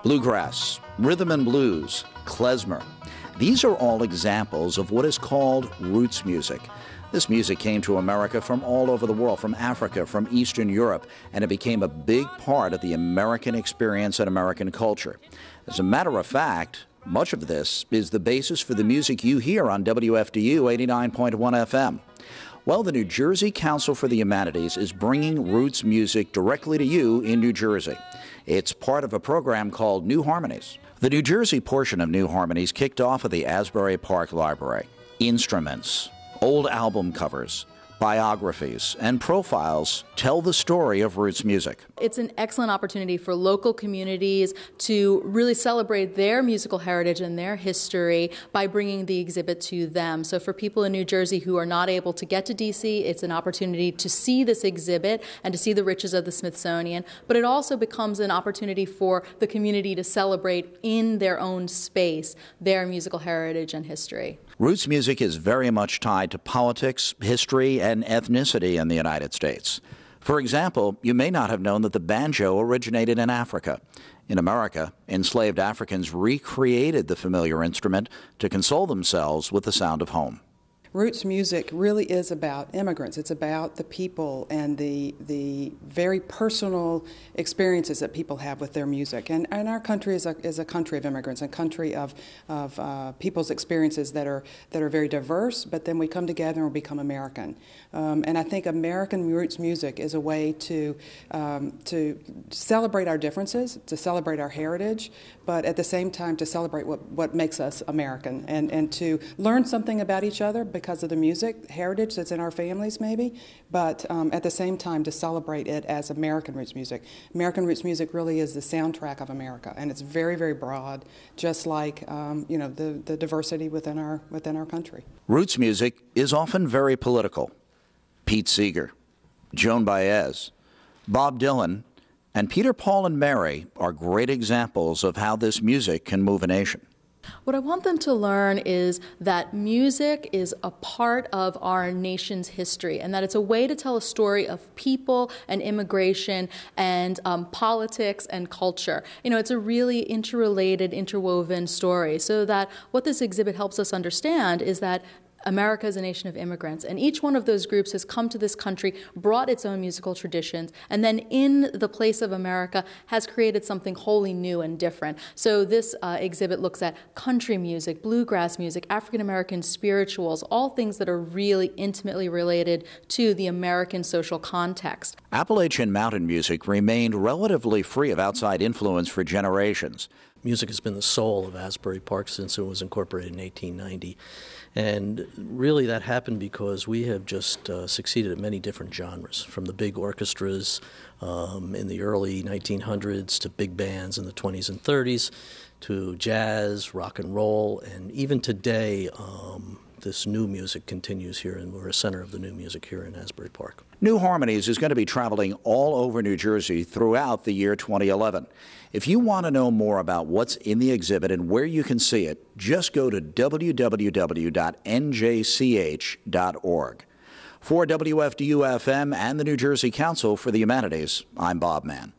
bluegrass, rhythm and blues, klezmer. These are all examples of what is called roots music. This music came to America from all over the world, from Africa, from Eastern Europe, and it became a big part of the American experience and American culture. As a matter of fact, much of this is the basis for the music you hear on WFDU 89.1 FM. Well, the New Jersey Council for the Humanities is bringing roots music directly to you in New Jersey. It's part of a program called New Harmonies. The New Jersey portion of New Harmonies kicked off at the Asbury Park Library. Instruments, old album covers, biographies, and profiles tell the story of roots music. It's an excellent opportunity for local communities to really celebrate their musical heritage and their history by bringing the exhibit to them. So for people in New Jersey who are not able to get to DC, it's an opportunity to see this exhibit and to see the riches of the Smithsonian, but it also becomes an opportunity for the community to celebrate in their own space their musical heritage and history. Roots music is very much tied to politics, history, and ethnicity in the United States. For example, you may not have known that the banjo originated in Africa. In America, enslaved Africans recreated the familiar instrument to console themselves with the sound of home. Roots music really is about immigrants. It's about the people and the very personal experiences that people have with their music. And our country is a country of immigrants, a country of people's experiences that are very diverse, but then we come together and become American. And I think American roots music is a way to celebrate our differences, to celebrate our heritage, but at the same time to celebrate what makes us American and to learn something about each other because of the music heritage that's in our families maybe, but at the same time to celebrate it as American roots music. American roots music really is the soundtrack of America, and it's very, very broad, just like the diversity within our country. Roots music is often very political. Pete Seeger, Joan Baez, Bob Dylan, and Peter, Paul, and Mary are great examples of how this music can move a nation. What I want them to learn is that music is a part of our nation's history and that it's a way to tell a story of people and immigration and politics and culture. It's a really interrelated, interwoven story, so that what this exhibit helps us understand is that America is a nation of immigrants, and each one of those groups has come to this country, brought its own musical traditions, and then in the place of America has created something wholly new and different. So this exhibit looks at country music, bluegrass music, African-American spirituals, all things that are really intimately related to the American social context. Appalachian mountain music remained relatively free of outside influence for generations. Music has been the soul of Asbury Park since it was incorporated in 1890. And really that happened because we have just succeeded at many different genres, from the big orchestras in the early 1900s to big bands in the 20s and 30s to jazz, rock and roll, and even today this new music continues here, and we're a center of the new music here in Asbury Park. New Harmonies is going to be traveling all over New Jersey throughout the year 2011. If you want to know more about what's in the exhibit and where you can see it, just go to www.njch.org. For WFDU FM and the New Jersey Council for the Humanities, I'm Bob Mann.